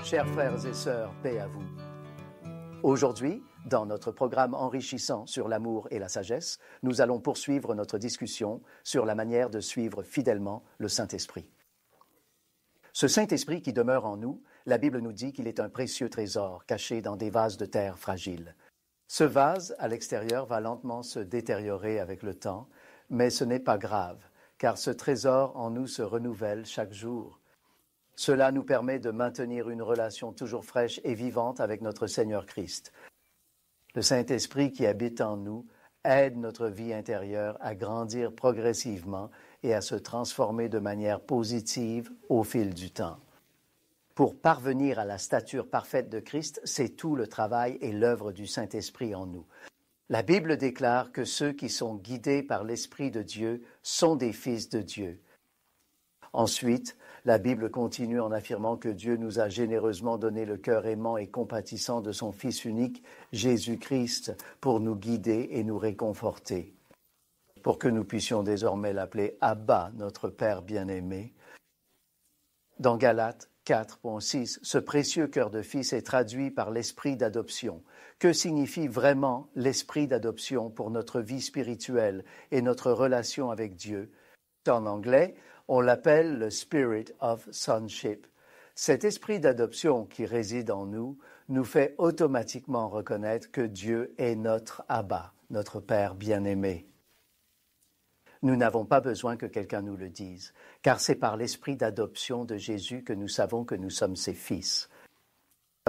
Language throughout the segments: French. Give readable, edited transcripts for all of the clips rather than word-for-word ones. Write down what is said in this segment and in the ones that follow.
Chers frères et sœurs, paix à vous. Aujourd'hui, dans notre programme enrichissant sur l'amour et la sagesse, nous allons poursuivre notre discussion sur la manière de suivre fidèlement le Saint-Esprit. Ce Saint-Esprit qui demeure en nous, la Bible nous dit qu'il est un précieux trésor caché dans des vases de terre fragiles. Ce vase, à l'extérieur, va lentement se détériorer avec le temps, mais ce n'est pas grave, car ce trésor en nous se renouvelle chaque jour. Cela nous permet de maintenir une relation toujours fraîche et vivante avec notre Seigneur Christ. Le Saint-Esprit qui habite en nous aide notre vie intérieure à grandir progressivement et à se transformer de manière positive au fil du temps. Pour parvenir à la stature parfaite de Christ, c'est tout le travail et l'œuvre du Saint-Esprit en nous. La Bible déclare que ceux qui sont guidés par l'Esprit de Dieu sont des fils de Dieu. Ensuite, la Bible continue en affirmant que Dieu nous a généreusement donné le cœur aimant et compatissant de son Fils unique, Jésus-Christ, pour nous guider et nous réconforter, pour que nous puissions désormais l'appeler Abba, notre Père bien-aimé. Dans Galates 4.6, ce précieux cœur de fils est traduit par l'esprit d'adoption. Que signifie vraiment l'esprit d'adoption pour notre vie spirituelle et notre relation avec Dieu? En anglais, on l'appelle le Spirit of Sonship. Cet esprit d'adoption qui réside en nous nous fait automatiquement reconnaître que Dieu est notre Abba, notre Père bien-aimé. Nous n'avons pas besoin que quelqu'un nous le dise, car c'est par l'esprit d'adoption de Jésus que nous savons que nous sommes ses fils.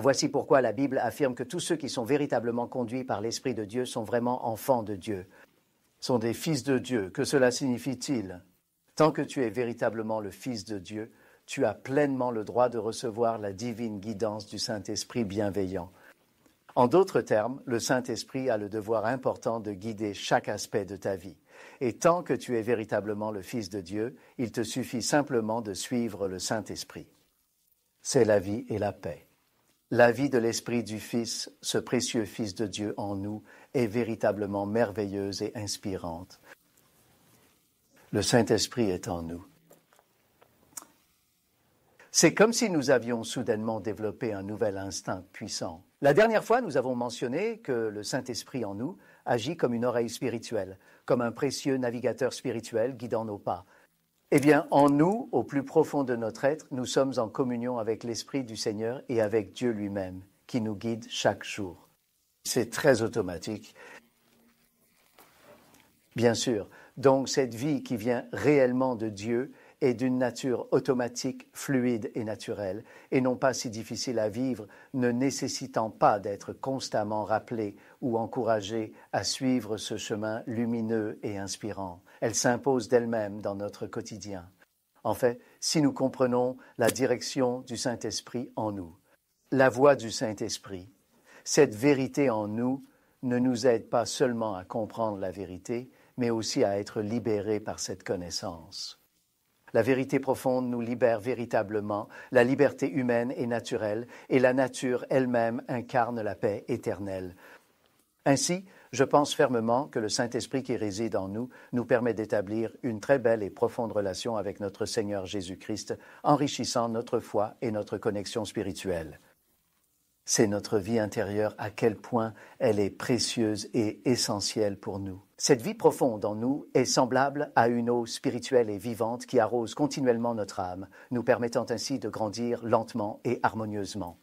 Voici pourquoi la Bible affirme que tous ceux qui sont véritablement conduits par l'Esprit de Dieu sont vraiment enfants de Dieu, sont des fils de Dieu. Que cela signifie-t-il? Tant que tu es véritablement le Fils de Dieu, tu as pleinement le droit de recevoir la divine guidance du Saint-Esprit bienveillant. En d'autres termes, le Saint-Esprit a le devoir important de guider chaque aspect de ta vie. Et tant que tu es véritablement le Fils de Dieu, il te suffit simplement de suivre le Saint-Esprit. C'est la vie et la paix. La vie de l'Esprit du Fils, ce précieux Fils de Dieu en nous, est véritablement merveilleuse et inspirante. Le Saint-Esprit est en nous. C'est comme si nous avions soudainement développé un nouvel instinct puissant. La dernière fois, nous avons mentionné que le Saint-Esprit en nous agit comme une oreille spirituelle, comme un précieux navigateur spirituel guidant nos pas. Eh bien, en nous, au plus profond de notre être, nous sommes en communion avec l'Esprit du Seigneur et avec Dieu lui-même, qui nous guide chaque jour. C'est très automatique. Bien sûr, donc cette vie qui vient réellement de Dieu est d'une nature automatique, fluide et naturelle, et non pas si difficile à vivre, ne nécessitant pas d'être constamment rappelée ou encouragée à suivre ce chemin lumineux et inspirant. Elle s'impose d'elle-même dans notre quotidien. En fait, si nous comprenons la direction du Saint-Esprit en nous, la voix du Saint-Esprit, cette vérité en nous ne nous aide pas seulement à comprendre la vérité, mais aussi à être libérés par cette connaissance. La vérité profonde nous libère véritablement, la liberté humaine est naturelle, et la nature elle-même incarne la paix éternelle. Ainsi, je pense fermement que le Saint-Esprit qui réside en nous nous permet d'établir une très belle et profonde relation avec notre Seigneur Jésus-Christ, enrichissant notre foi et notre connexion spirituelle. C'est notre vie intérieure, à quel point elle est précieuse et essentielle pour nous. Cette vie profonde en nous est semblable à une eau spirituelle et vivante qui arrose continuellement notre âme, nous permettant ainsi de grandir lentement et harmonieusement.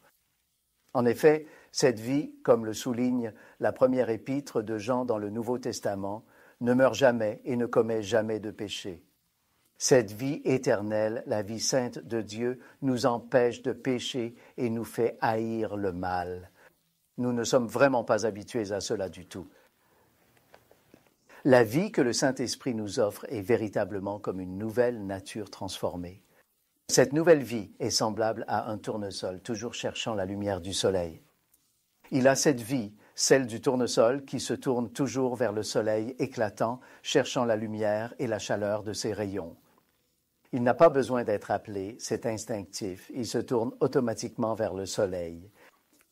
En effet, cette vie, comme le souligne la première épître de Jean dans le Nouveau Testament, ne meurt jamais et ne commet jamais de péché. Cette vie éternelle, la vie sainte de Dieu, nous empêche de pécher et nous fait haïr le mal. Nous ne sommes vraiment pas habitués à cela du tout. La vie que le Saint-Esprit nous offre est véritablement comme une nouvelle nature transformée. Cette nouvelle vie est semblable à un tournesol, toujours cherchant la lumière du soleil. Il a cette vie, celle du tournesol, qui se tourne toujours vers le soleil éclatant, cherchant la lumière et la chaleur de ses rayons. Il n'a pas besoin d'être appelé, c'est instinctif, il se tourne automatiquement vers le soleil.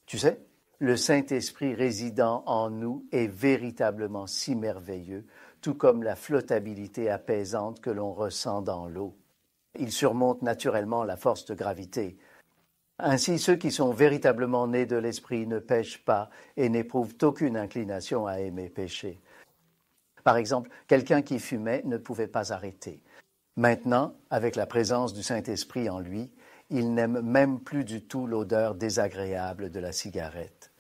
Tu sais, le Saint-Esprit résidant en nous est véritablement si merveilleux, tout comme la flottabilité apaisante que l'on ressent dans l'eau. Il surmonte naturellement la force de gravité. Ainsi, ceux qui sont véritablement nés de l'Esprit ne pêchent pas et n'éprouvent aucune inclination à aimer pécher. Par exemple, quelqu'un qui fumait ne pouvait pas arrêter. Maintenant, avec la présence du Saint-Esprit en lui, il n'aime même plus du tout l'odeur désagréable de la cigarette.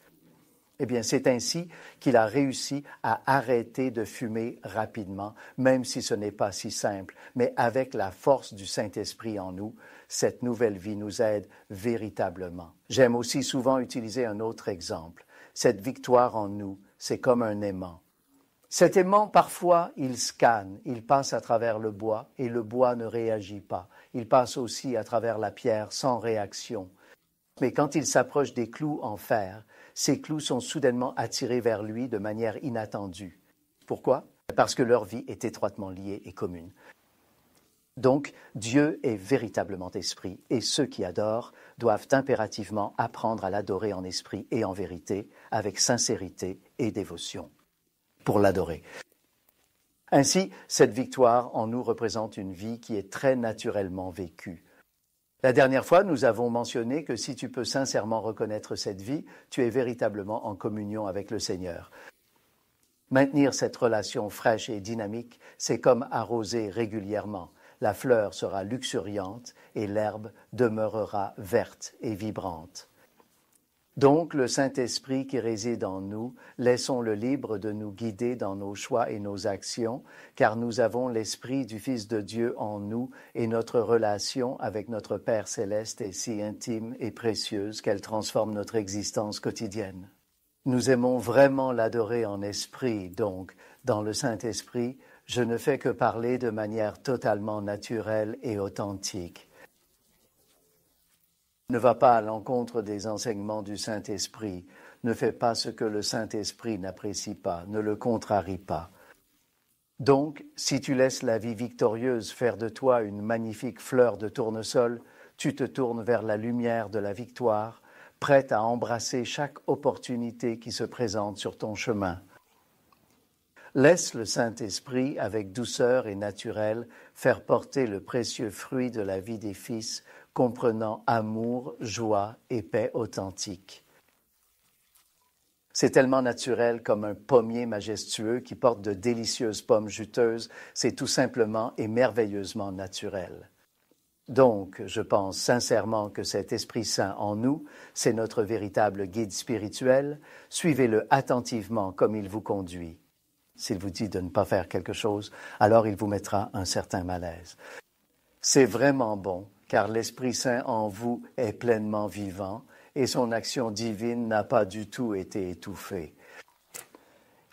Eh bien, c'est ainsi qu'il a réussi à arrêter de fumer rapidement, même si ce n'est pas si simple. Mais avec la force du Saint-Esprit en nous, cette nouvelle vie nous aide véritablement. J'aime aussi souvent utiliser un autre exemple. Cette victoire en nous, c'est comme un aimant. Cet aimant, parfois, il scanne, il passe à travers le bois et le bois ne réagit pas. Il passe aussi à travers la pierre sans réaction. Mais quand il s'approche des clous en fer, ces clous sont soudainement attirés vers lui de manière inattendue. Pourquoi? Parce que leur vie est étroitement liée et commune. Donc, Dieu est véritablement esprit et ceux qui adorent doivent impérativement apprendre à l'adorer en esprit et en vérité, avec sincérité et dévotion, pour l'adorer. Ainsi, cette victoire en nous représente une vie qui est très naturellement vécue. La dernière fois, nous avons mentionné que si tu peux sincèrement reconnaître cette vie, tu es véritablement en communion avec le Seigneur. Maintenir cette relation fraîche et dynamique, c'est comme arroser régulièrement. La fleur sera luxuriante et l'herbe demeurera verte et vibrante. Donc, le Saint-Esprit qui réside en nous, laissons-le libre de nous guider dans nos choix et nos actions, car nous avons l'Esprit du Fils de Dieu en nous et notre relation avec notre Père céleste est si intime et précieuse qu'elle transforme notre existence quotidienne. Nous aimons vraiment l'adorer en esprit, donc, dans le Saint-Esprit, je ne fais que parler de manière totalement naturelle et authentique. Ne va pas à l'encontre des enseignements du Saint-Esprit, ne fais pas ce que le Saint-Esprit n'apprécie pas, ne le contrarie pas. Donc, si tu laisses la vie victorieuse faire de toi une magnifique fleur de tournesol, tu te tournes vers la lumière de la victoire, prête à embrasser chaque opportunité qui se présente sur ton chemin. Laisse le Saint-Esprit, avec douceur et naturel, faire porter le précieux fruit de la vie des fils, comprenant amour, joie et paix authentique. C'est tellement naturel comme un pommier majestueux qui porte de délicieuses pommes juteuses, c'est tout simplement et merveilleusement naturel. Donc, je pense sincèrement que cet Esprit Saint en nous, c'est notre véritable guide spirituel. Suivez-le attentivement comme il vous conduit. S'il vous dit de ne pas faire quelque chose, alors il vous mettra un certain malaise. C'est vraiment bon, car l'Esprit Saint en vous est pleinement vivant et son action divine n'a pas du tout été étouffée.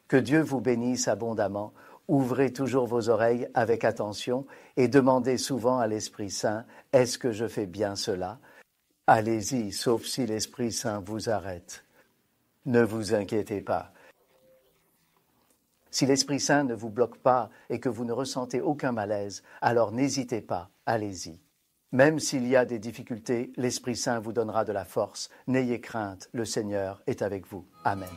Que Dieu vous bénisse abondamment. Ouvrez toujours vos oreilles avec attention et demandez souvent à l'Esprit Saint, « Est-ce que je fais bien cela ?» Allez-y, sauf si l'Esprit Saint vous arrête. Ne vous inquiétez pas. Si l'Esprit Saint ne vous bloque pas et que vous ne ressentez aucun malaise, alors n'hésitez pas, allez-y. Même s'il y a des difficultés, l'Esprit Saint vous donnera de la force. N'ayez crainte, le Seigneur est avec vous. Amen.